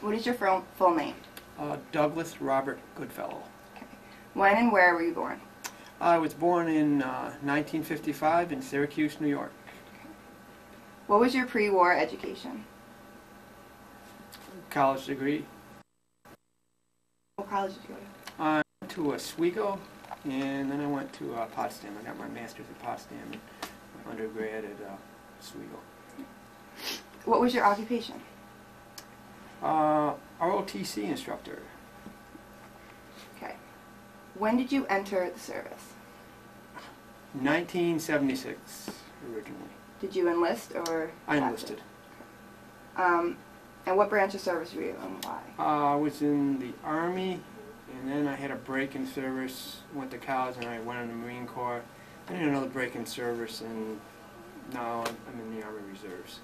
What is your full name? Douglas Robert Goodfellow. Okay. When and where were you born? I was born in 1955 in Syracuse, New York. Okay. What was your pre-war education? College degree. What college did you go to? I went to Oswego, and then I went to Potsdam. I got my master's at Potsdam and my undergrad at Oswego. What was your occupation? ROTC instructor. Okay. When did you enter the service? 1976 originally. Did you enlist or? I enlisted. Okay. And what branch of service were you and why? I was in the Army, and then I had a break in service, went to college, and I went in the Marine Corps. I did another break in service, and now I'm in the Army Reserves.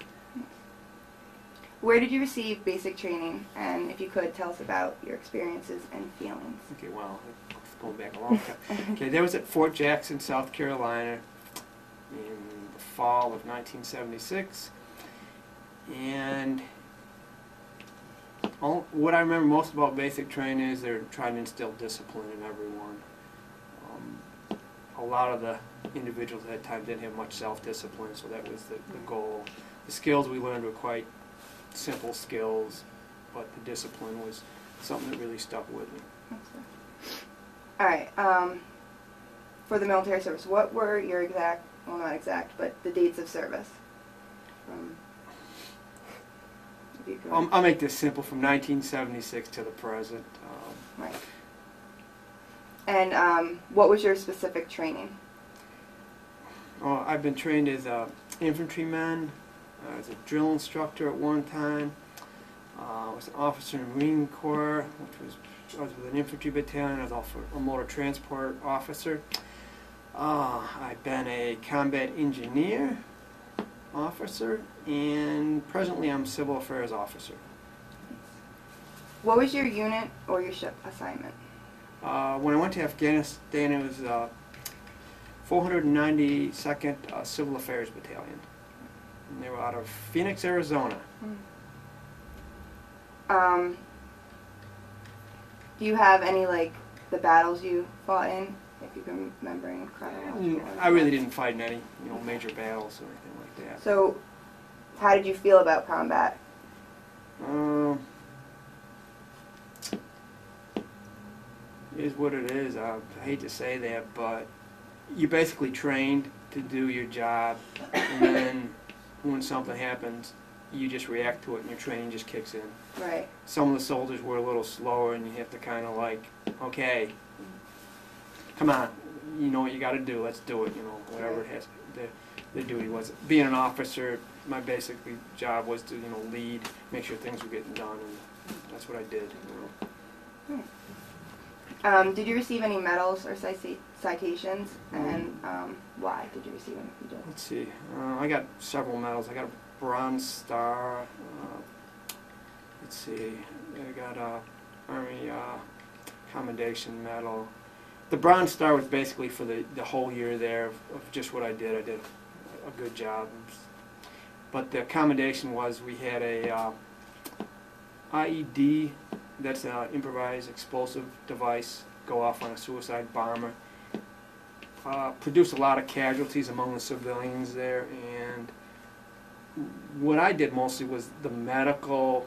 Where did you receive basic training? And if you could, tell us about your experiences and feelings. Okay, well, it's going back a long time. Okay, that was at Fort Jackson, South Carolina in the fall of 1976. And what I remember most about basic training is they're trying to instill discipline in everyone. A lot of the individuals at that time didn't have much self-discipline, so that was the goal. The skills we learned were quite simple skills, but the discipline was something that really stuck with me. All right. For the military service, what were your exact, well not exact, but the dates of service? I'll make this simple, from 1976 to the present. Right. And what was your specific training? I've been trained as an infantryman, as a drill instructor at one time. I was an officer in the Marine Corps, I was with an infantry battalion. I was also a motor transport officer. I've been a combat engineer officer, and presently I'm civil affairs officer. What was your unit or your ship assignment? When I went to Afghanistan, it was 492nd Civil Affairs Battalion. And they were out of Phoenix, Arizona. Do you have any, like, the battles you fought in, if you can remember in chronology? I really didn't fight in any, major battles or anything like that. So, how did you feel about combat? It is what it is. I hate to say that, but you basically trained to do your job, and then when something happens, you just react to it, and your training just kicks in. Right. Some of the soldiers were a little slower, and you have to kind of like, okay, come on, you know what you got to do, let's do it, whatever it has, the duty was. Being an officer, my basic job was to, lead, make sure things were getting done, and that's what I did. Did you receive any medals or citations, and why did you receive them if you did? Let's see. I got several medals. I got a Bronze Star. Let's see. I got a Army Commendation Medal. The Bronze Star was basically for the whole year there of just what I did. I did a good job. But the commendation was we had a IED, that's an improvised explosive device, go off on a suicide bomber. Produced a lot of casualties among the civilians there, and what I did mostly was the medical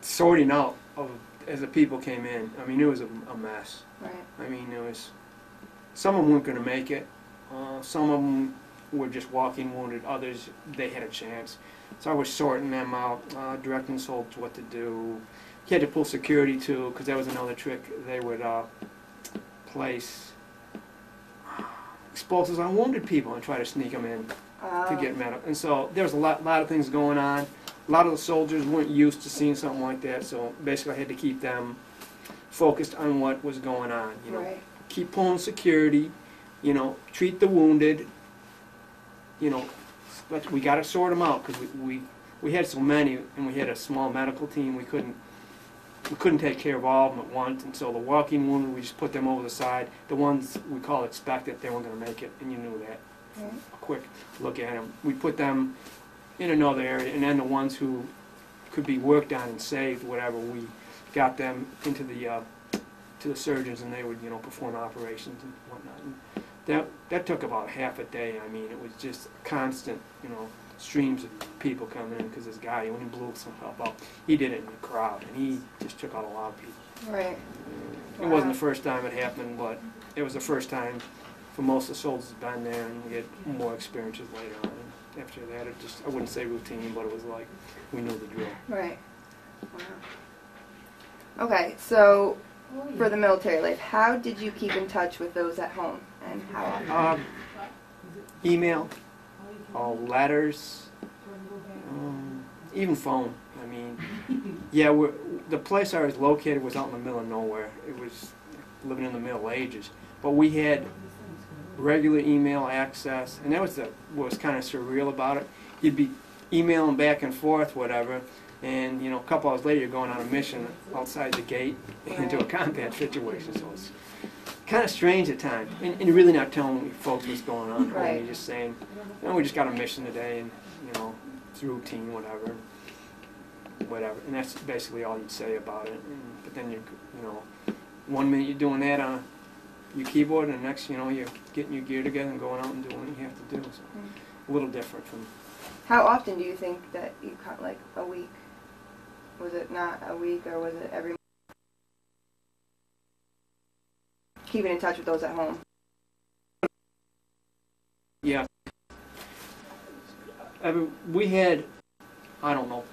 sorting out of as the people came in. I mean, it was a mess. Right. I mean, some of them weren't going to make it. Some of them were just walking wounded. Others, they had a chance. So I was sorting them out, directing soldiers what to do. You had to pull security too, because that was another trick. They would place explosives on wounded people and try to sneak them in to get medical. And so there was a lot of things going on. A lot of the soldiers weren't used to seeing something like that, so basically I had to keep them focused on what was going on. Right. Keep pulling security, treat the wounded. But we got to sort them out because we had so many, and we had a small medical team. We couldn't take care of all of them at once, and so the walking wounded, we just put them over the side. The ones we call expected, they weren't going to make it, and you knew that. a quick look at them. We put them in another area, and then the ones who could be worked on and saved, whatever, we got them into the to the surgeons, and they would, you know, perform operations and whatnot. And that took about half a day. I mean, it was just constant, you know, streams of people coming in, because this guy, when he blew himself up, he did it in the crowd, and he just took out a lot of people. Right. It wasn't the first time it happened, but it was the first time for most of the soldiers who've been there, and we get more experiences later on. And after that, it just, I wouldn't say routine, but it was like we knew the drill. Right. Wow. Okay, so for the military life, how did you keep in touch with those at home, and how often? Email, letters, even phone. I mean, yeah, the place I was located was out in the middle of nowhere. It was living in the Middle Ages, but we had regular email access, and that was what was kind of surreal about it. You'd be emailing back and forth, whatever, and you know, a couple hours later, you're going on a mission outside the gate into a combat situation. So it's kind of strange at times, and you're really not telling folks what's going on. Right. You're just saying, you know, we just got a mission today, and you know, it's routine, whatever, and that's basically all you'd say about it. But then you know, 1 minute you're doing that on your keyboard, and the next, you know, you're getting your gear together and going out and doing what you have to do. So a little different from. How often do you think that you caught, like, a week? Was it not a week, or was it every month? Keeping in touch with those at home. Yeah. I mean, we had, I don't know,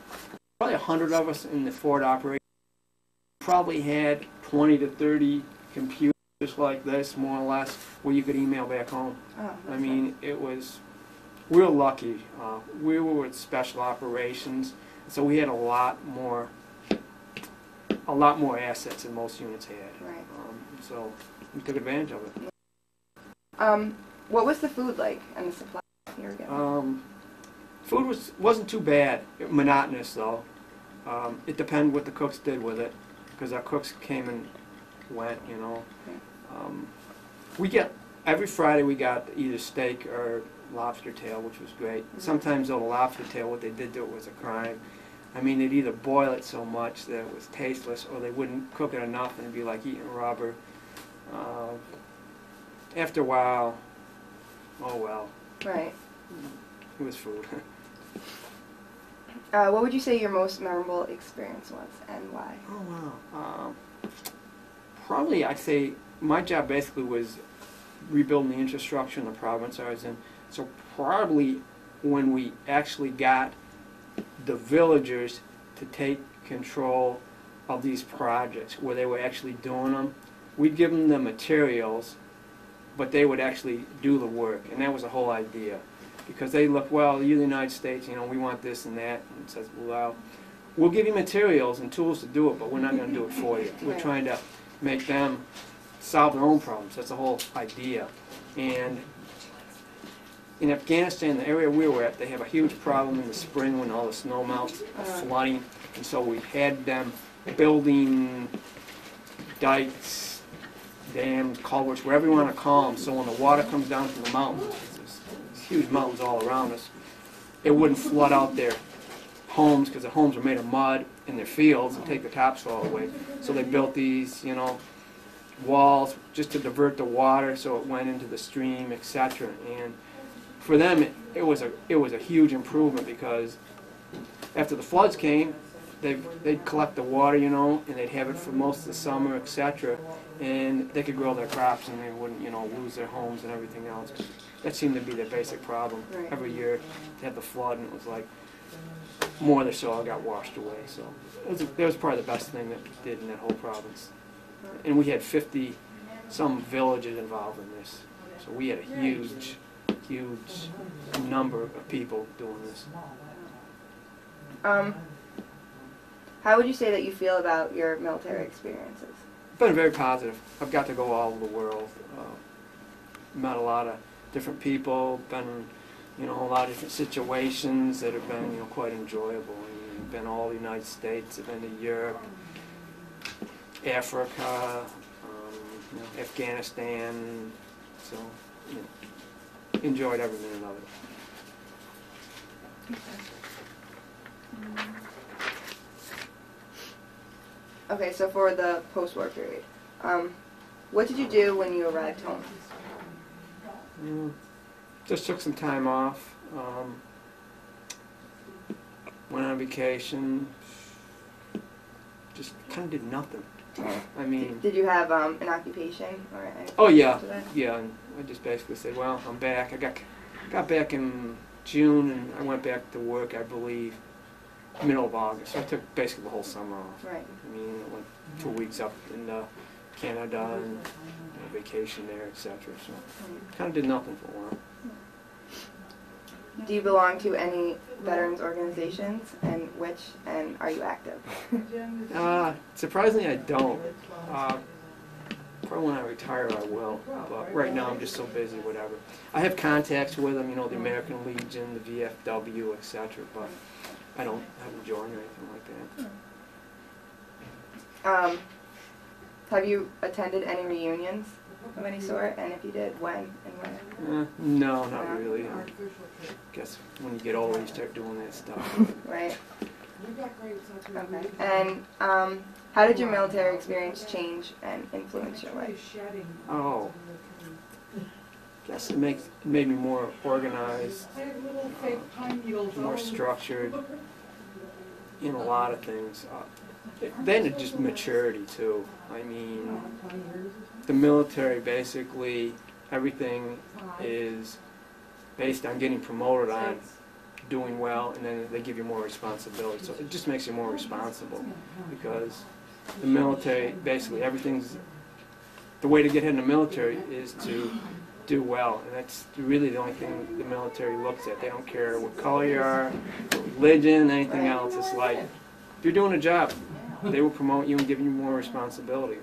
probably 100 of us in the forward operation. Probably had 20 to 30 computers like this, more or less, where you could email back home. Oh, I mean, it was, we were lucky. We were with special operations, so we had a lot more assets than most units had. Right. So we took advantage of it. What was the food like and the supply you were getting? Food wasn't too bad. Monotonous though. It depended what the cooks did with it, because our cooks came and went, you know. We get every Friday we got either steak or lobster tail, which was great. Sometimes though, the lobster tail, what they did to it was a crime. I mean, they'd either boil it so much that it was tasteless, or they wouldn't cook it enough, and it'd be like eating rubber. After a while, oh well. Right. It was food. What would you say your most memorable experience was, and why? Oh wow. Probably I'd say my job basically was rebuilding the infrastructure in the province I was in. So probably when we actually got the villagers to take control of these projects, where they were actually doing them, we'd give them the materials, but they would actually do the work, and that was the whole idea. Because they look, well, you're the United States, you know, we want this and that, and it says, well, we'll give you materials and tools to do it, but we're not going to do it for you. We're trying to make them solve their own problems. That's the whole idea. And in Afghanistan, the area we were at, they have a huge problem in the spring when all the snow melts, flooding, and so we had them building dikes, dams, culverts, wherever you want to call them, so when the water comes down from the mountains, there's huge mountains all around us, it wouldn't flood out their homes, because the homes are made of mud, in their fields, and take the topsoil away. So they built these, you know, walls just to divert the water so it went into the stream, etc. And for them, it was a huge improvement, because after the floods came, they'd collect the water, you know, and they'd have it for most of the summer, etc. And they could grow their crops, and they wouldn't, you know, lose their homes and everything else. That seemed to be their basic problem. Right. Every year they had the flood, and it was like more of their soil got washed away. So that was probably the best thing that we did in that whole province. And we had 50-some villages involved in this. So we had a huge number of people doing this. How would you say that you feel about your military experiences? It's been very positive. I've got to go all over the world. Met a lot of different people. Been, you know, a lot of different situations that have been, you know, quite enjoyable. I mean, been all the United States. I've been to Europe, Africa, you know, Afghanistan. So, you know. enjoyed every minute of it. Okay, so for the post-war period, what did you do when you arrived home? Just took some time off. Went on vacation. Just kind of did nothing. I mean. Did you have an occupation or anything? Oh yeah, yeah. And I just basically said, well, I'm back. I got back in June, and I went back to work, I believe, middle of August. So I took basically the whole summer off. Right. I mean, I went 2 weeks up in Canada and vacation there, etc. So kind of did nothing for a while. Do you belong to any veterans organizations, and which, and are you active? Surprisingly, I don't. Probably when I retire, I will. But right now, I'm just so busy, whatever. I have contacts with them, you know, the American Legion, the VFW, etc. But I haven't joined or anything like that. Have you attended any reunions of any sort? And if you did, when and where? No, not really. I guess when you get older, you start doing that stuff. Right. Okay. And how did your military experience change and influence your life? Oh, I guess it made me more organized, more structured in a lot of things. Then it just maturity too. I mean, the military basically, everything is based on getting promoted on doing well, and then they give you more responsibility. So it just makes you more responsible, because the military, basically everything's, the way to get ahead in the military is to do well, and that's really the only thing the military looks at. They don't care what color you are, religion, anything else. It's like, if you're doing a job, they will promote you and give you more responsibility.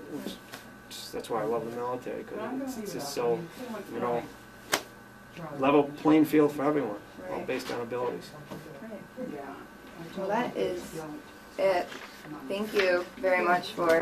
That's why I love the military, because it's just so, you know, level playing field for everyone, all based on abilities. Well, that is it. Thank you very much for